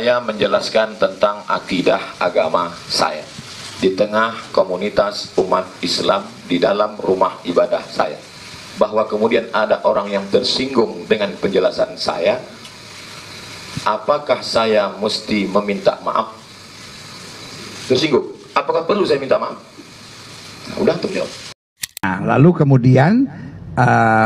saya menjelaskan tentang akidah agama saya di tengah komunitas umat Islam di dalam rumah ibadah saya, bahwa kemudian ada orang yang tersinggung dengan penjelasan saya, apakah saya mesti meminta maaf? Tersinggung, apakah perlu saya minta maaf? Nah, udah terjawab. Nah, lalu kemudian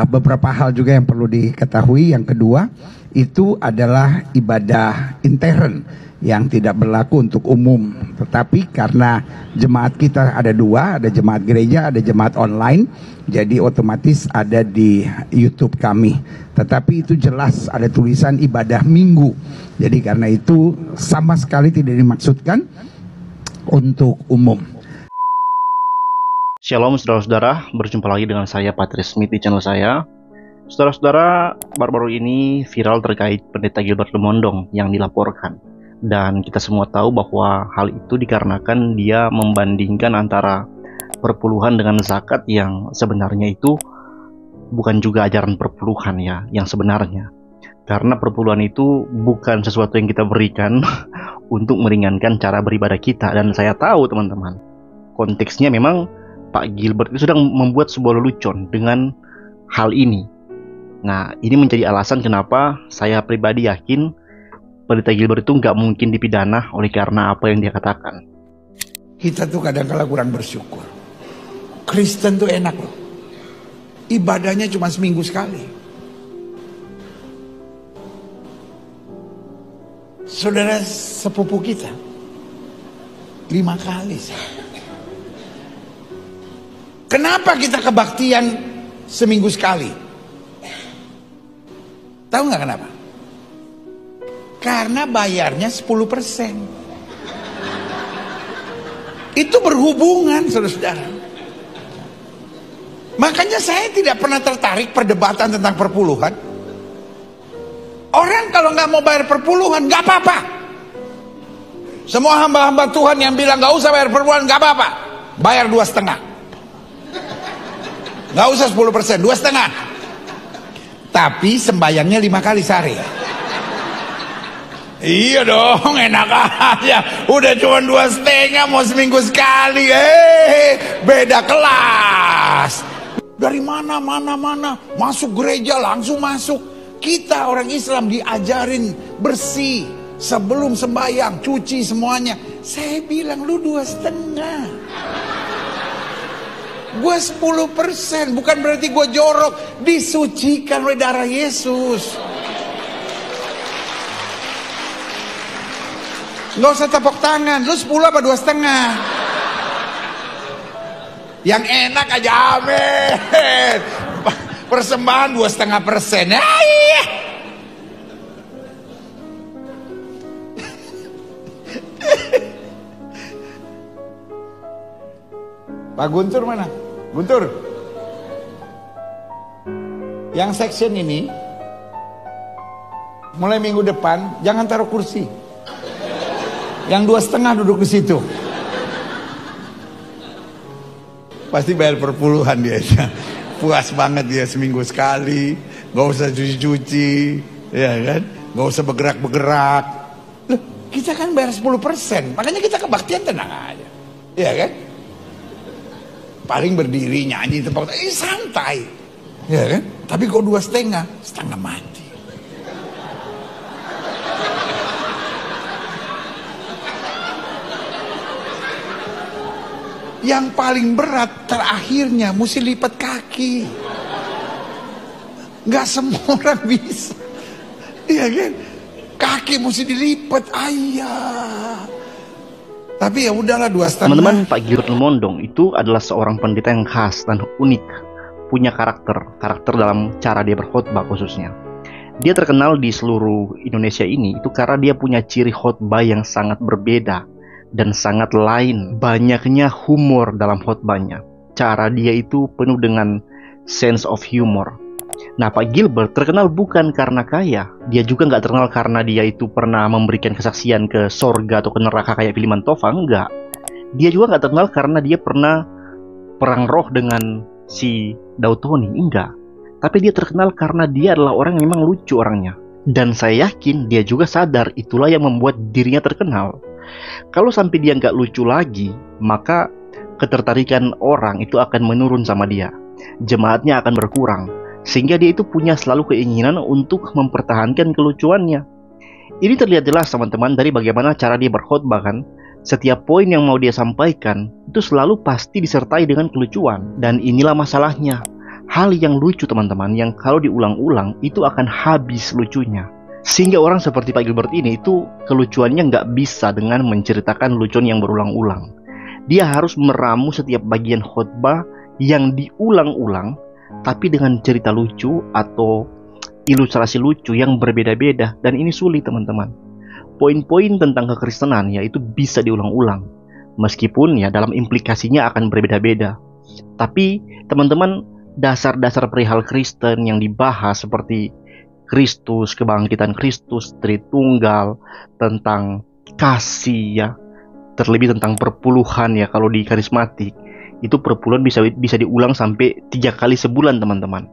beberapa hal juga yang perlu diketahui. Yang kedua, itu adalah ibadah intern yang tidak berlaku untuk umum. Tetapi karena jemaat kita ada dua, ada jemaat gereja, ada jemaat online, jadi otomatis ada di YouTube kami. Tetapi itu jelas ada tulisan ibadah minggu. Jadi karena itu sama sekali tidak dimaksudkan untuk umum. Shalom saudara-saudara, berjumpa lagi dengan saya Patrice Smith di channel saya. Saudara-saudara, baru-baru ini viral terkait Pendeta Gilbert Lumondong yang dilaporkan. Dan kita semua tahu bahwa hal itu dikarenakan dia membandingkan antara perpuluhan dengan zakat yang sebenarnya itu bukan juga ajaran perpuluhan ya, yang sebenarnya. Karena perpuluhan itu bukan sesuatu yang kita berikan untuk meringankan cara beribadah kita. Dan saya tahu teman-teman, konteksnya memang Pak Gilbert itu sedang membuat sebuah lelucon dengan hal ini. Nah, ini menjadi alasan kenapa saya pribadi yakin Pendeta Gilbert itu nggak mungkin dipidana oleh karena apa yang dia katakan. Kita tuh kadang-kala kurang bersyukur. Kristen tuh enak loh. Ibadahnya cuma seminggu sekali. Saudara sepupu kita 5 kali. Kenapa kita kebaktian seminggu sekali? Tahu nggak kenapa? Karena bayarnya 10%. Itu berhubungan, saudara-saudara. Makanya saya tidak pernah tertarik perdebatan tentang perpuluhan. Orang kalau nggak mau bayar perpuluhan, nggak apa-apa. Semua hamba-hamba Tuhan yang bilang nggak usah bayar perpuluhan, nggak apa-apa. Bayar 2,5. Nggak usah 10%, 2,5. Tapi sembayangnya 5 kali sehari. Iya dong, enak aja. Udah cuma 2,5 mau seminggu sekali. Beda kelas. Dari mana masuk gereja langsung masuk. Kita orang Islam diajarin bersih sebelum sembayang, cuci semuanya. Saya bilang lu 2,5. Gue 10%, bukan berarti gue jorok. Disucikan oleh darah Yesus. Gak usah tepuk tangan. Lu 10 apa 2,5? Yang enak aja, amin. Persembahan 2,5%. Iya. Pak Guntur mana? Guntur. Yang section ini mulai minggu depan jangan taruh kursi. Yang 2,5 duduk di situ. Pasti bayar perpuluhan dia. Puas banget dia seminggu sekali. Gak usah cuci-cuci, ya kan? Gak usah bergerak-bergerak. Loh, kita kan bayar 10%. Makanya kita kebaktian tenang aja. Ya kan? Paling berdiri nyanyi tempat santai, ya kan? Tapi kok 2,5, setengah mati. Yang paling berat terakhirnya mesti lipat kaki. Nggak semua orang bisa, ya kan? Kaki mesti dilipat, ayah. Tapi ya udahlah 2,5. Teman-teman, Pak Gilbert Lumondong itu adalah seorang pendeta yang khas dan unik, punya karakter dalam cara dia berkhotbah khususnya. Dia terkenal di seluruh Indonesia ini itu karena dia punya ciri khotbah yang sangat berbeda dan sangat lain. Banyaknya humor dalam khotbahnya. Cara dia itu penuh dengan sense of humor. Nah, Pak Gilbert terkenal bukan karena kaya. Dia juga nggak terkenal karena dia itu pernah memberikan kesaksian ke sorga atau ke neraka kayak Philiman Tova, enggak. Dia juga nggak terkenal karena dia pernah perang roh dengan si Daud Tony, enggak. Tapi dia terkenal karena dia adalah orang yang memang lucu orangnya. Dan saya yakin dia juga sadar itulah yang membuat dirinya terkenal. Kalau sampai dia nggak lucu lagi, maka ketertarikan orang itu akan menurun sama dia. Jemaatnya akan berkurang, sehingga dia itu punya selalu keinginan untuk mempertahankan kelucuannya. Ini terlihat jelas teman-teman dari bagaimana cara dia berkhotbah kan. Setiap poin yang mau dia sampaikan itu selalu pasti disertai dengan kelucuan. Dan inilah masalahnya. Hal yang lucu teman-teman, yang kalau diulang-ulang itu akan habis lucunya. Sehingga orang seperti Pak Gilbert ini itu kelucuannya nggak bisa dengan menceritakan lucuan yang berulang-ulang. Dia harus meramu setiap bagian khotbah yang diulang-ulang, tapi dengan cerita lucu atau ilustrasi lucu yang berbeda-beda. Dan ini sulit teman-teman. Poin-poin tentang kekristenan ya itu bisa diulang-ulang, meskipun ya dalam implikasinya akan berbeda-beda. Tapi teman-teman, dasar-dasar perihal Kristen yang dibahas seperti Kristus, kebangkitan Kristus, Tritunggal, tentang kasih ya, terlebih tentang perpuluhan ya kalau di karismatik, itu perpuluhan bisa diulang sampai 3 kali sebulan teman-teman.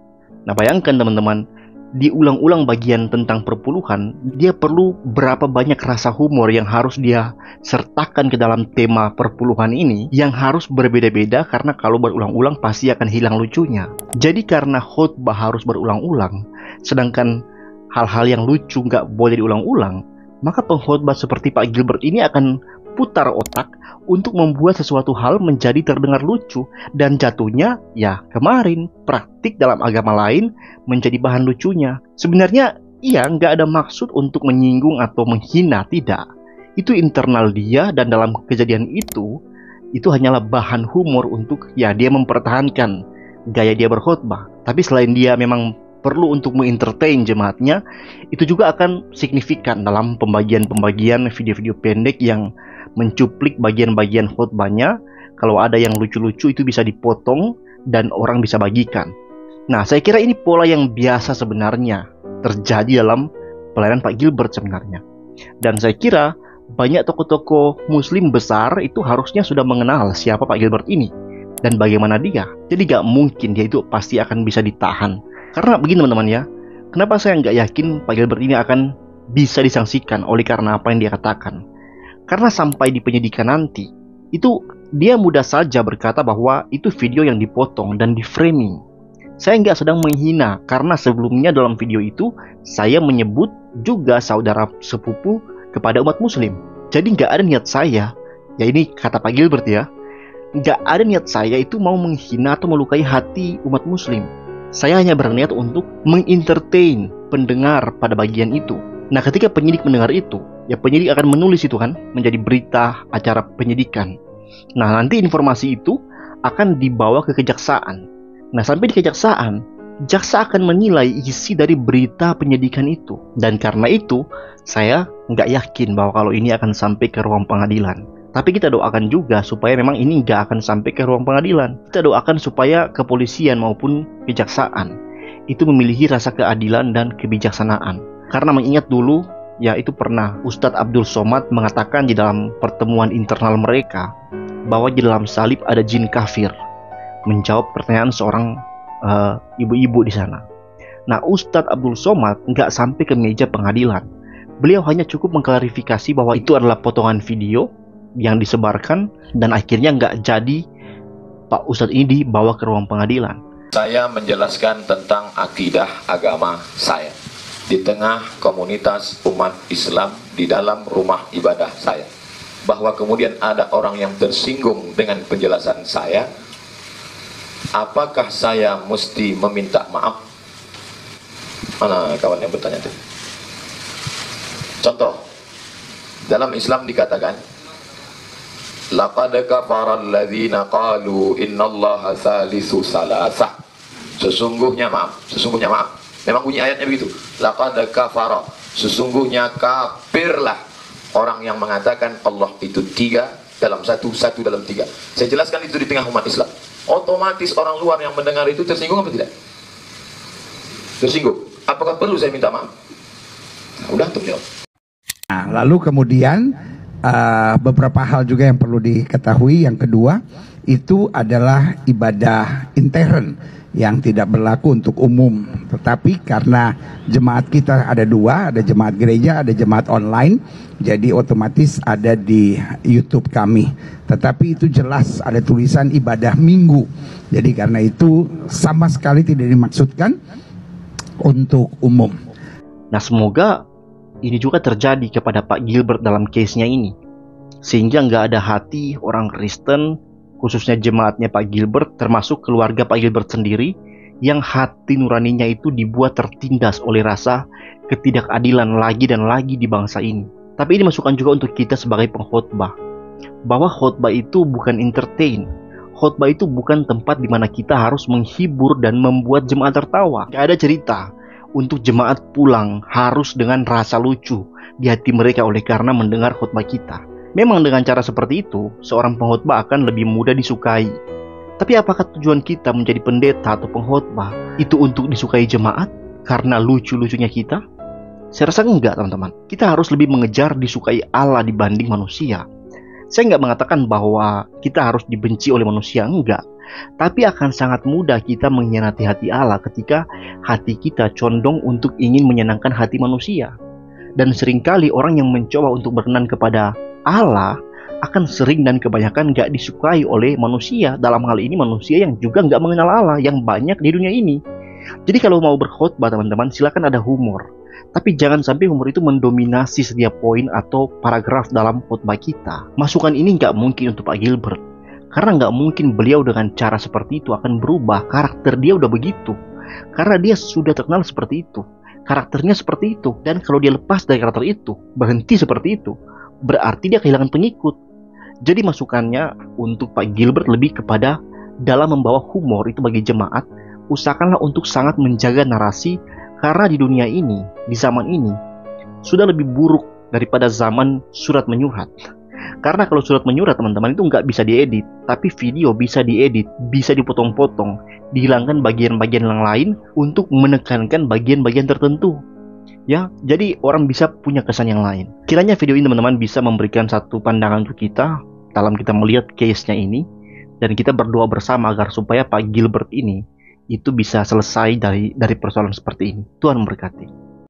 Nah bayangkan teman-teman, diulang-ulang bagian tentang perpuluhan, dia perlu berapa banyak rasa humor yang harus dia sertakan ke dalam tema perpuluhan ini, yang harus berbeda-beda karena kalau berulang-ulang pasti akan hilang lucunya. Jadi karena khotbah harus berulang-ulang, sedangkan hal-hal yang lucu nggak boleh diulang-ulang, maka pengkhotbah seperti Pak Gilbert ini akan putar otak untuk membuat sesuatu hal menjadi terdengar lucu, dan jatuhnya ya kemarin praktik dalam agama lain menjadi bahan lucunya. Sebenarnya iya nggak ada maksud untuk menyinggung atau menghina, tidak. Itu internal dia, dan dalam kejadian itu hanyalah bahan humor untuk ya dia mempertahankan gaya dia berkhotbah. Tapi selain dia memang perlu untuk mengentertain jemaatnya, itu juga akan signifikan dalam pembagian-pembagian video-video pendek yang mencuplik bagian-bagian khotbahnya. Kalau ada yang lucu-lucu itu bisa dipotong dan orang bisa bagikan. Nah, saya kira ini pola yang biasa sebenarnya terjadi dalam pelayanan Pak Gilbert sebenarnya. Dan saya kira banyak tokoh-tokoh muslim besar itu harusnya sudah mengenal siapa Pak Gilbert ini dan bagaimana dia. Jadi gak mungkin dia itu pasti akan bisa ditahan. Karena begini teman-teman ya, kenapa saya nggak yakin Pak Gilbert ini akan bisa disangsikan oleh karena apa yang dia katakan. Karena sampai di penyidikan nanti, itu dia mudah saja berkata bahwa itu video yang dipotong dan di framing. Saya nggak sedang menghina, karena sebelumnya dalam video itu saya menyebut juga saudara sepupu kepada umat muslim. Jadi nggak ada niat saya, ya ini kata Pak Gilbert ya, nggak ada niat saya itu mau menghina atau melukai hati umat muslim. Saya hanya berniat untuk mengentertain pendengar pada bagian itu. Nah, ketika penyidik mendengar itu, ya penyidik akan menulis itu kan menjadi berita acara penyidikan. Nah, nanti informasi itu akan dibawa ke kejaksaan. Nah, sampai di kejaksaan, jaksa akan menilai isi dari berita penyidikan itu. Dan karena itu, saya nggak yakin bahwa kalau ini akan sampai ke ruang pengadilan. Tapi kita doakan juga supaya memang ini nggak akan sampai ke ruang pengadilan. Kita doakan supaya kepolisian maupun kejaksaan itu memiliki rasa keadilan dan kebijaksanaan. Karena mengingat dulu, ya itu pernah Ustadz Abdul Somad mengatakan di dalam pertemuan internal mereka bahwa di dalam salib ada jin kafir. Menjawab pertanyaan seorang ibu-ibu di sana. Nah, Ustadz Abdul Somad nggak sampai ke meja pengadilan. Beliau hanya cukup mengklarifikasi bahwa itu adalah potongan video yang disebarkan, dan akhirnya nggak jadi Pak Ustadz ini dibawa ke ruang pengadilan. Saya menjelaskan tentang akidah agama saya di tengah komunitas umat Islam di dalam rumah ibadah saya. Bahwa kemudian ada orang yang tersinggung dengan penjelasan saya, apakah saya mesti meminta maaf? Mana kawan yang bertanya itu? Contoh, dalam Islam dikatakan laqad kafara alladzina qalu innallaha thalithu salasah. Sesungguhnya maaf. Memang bunyi ayatnya begitu. Laqad kafara, sesungguhnya kafirlah orang yang mengatakan Allah itu 3 dalam 1, 1 dalam 3. Saya jelaskan itu di tengah umat Islam. Otomatis orang luar yang mendengar itu tersinggung apa tidak? Tersinggung. Apakah perlu saya minta maaf? Nah, udah terjawab. Nah, lalu kemudian beberapa hal juga yang perlu diketahui. Yang kedua itu adalah ibadah intern yang tidak berlaku untuk umum. Tetapi karena jemaat kita ada dua, ada jemaat gereja, ada jemaat online, jadi otomatis ada di YouTube kami. Tetapi itu jelas ada tulisan ibadah minggu. Jadi karena itu sama sekali tidak dimaksudkan untuk umum. Nah, semoga ini juga terjadi kepada Pak Gilbert dalam case-nya ini. Sehingga nggak ada hati orang Kristen, khususnya jemaatnya Pak Gilbert, termasuk keluarga Pak Gilbert sendiri, yang hati nuraninya itu dibuat tertindas oleh rasa ketidakadilan lagi dan lagi di bangsa ini. Tapi ini masukan juga untuk kita sebagai pengkhotbah, bahwa khotbah itu bukan entertain. Khotbah itu bukan tempat di mana kita harus menghibur dan membuat jemaat tertawa. Gak ada cerita untuk jemaat pulang harus dengan rasa lucu di hati mereka oleh karena mendengar khotbah kita. Memang dengan cara seperti itu, seorang pengkhotbah akan lebih mudah disukai. Tapi apakah tujuan kita menjadi pendeta atau pengkhotbah itu untuk disukai jemaat karena lucu-lucunya kita? Saya rasa enggak, teman-teman. Kita harus lebih mengejar disukai Allah dibanding manusia. Saya enggak mengatakan bahwa kita harus dibenci oleh manusia, enggak. Tapi akan sangat mudah kita mengkhianati hati Allah ketika hati kita condong untuk ingin menyenangkan hati manusia. Dan seringkali orang yang mencoba untuk berkenan kepada Allah akan sering dan kebanyakan gak disukai oleh manusia. Dalam hal ini manusia yang juga gak mengenal Allah, yang banyak di dunia ini. Jadi kalau mau berkhotbah teman-teman, silakan ada humor. Tapi jangan sampai humor itu mendominasi setiap poin atau paragraf dalam khotbah kita. Masukan ini gak mungkin untuk Pak Gilbert. Karena nggak mungkin beliau dengan cara seperti itu akan berubah. Karakter dia udah begitu. Karena dia sudah terkenal seperti itu. Karakternya seperti itu. Dan kalau dia lepas dari karakter itu, berhenti seperti itu, berarti dia kehilangan pengikut. Jadi masukannya untuk Pak Gilbert lebih kepada dalam membawa humor itu bagi jemaat, usahakanlah untuk sangat menjaga narasi. Karena di dunia ini, di zaman ini, sudah lebih buruk daripada zaman surat menyurat. Karena kalau surat menyurat teman-teman itu nggak bisa diedit, tapi video bisa diedit, bisa dipotong-potong, dihilangkan bagian-bagian yang lain untuk menekankan bagian-bagian tertentu. Ya, jadi orang bisa punya kesan yang lain. Kiranya video ini teman-teman bisa memberikan satu pandangan untuk kita dalam kita melihat case-nya ini, dan kita berdoa bersama agar supaya Pak Gilbert ini itu bisa selesai dari persoalan seperti ini. Tuhan memberkati.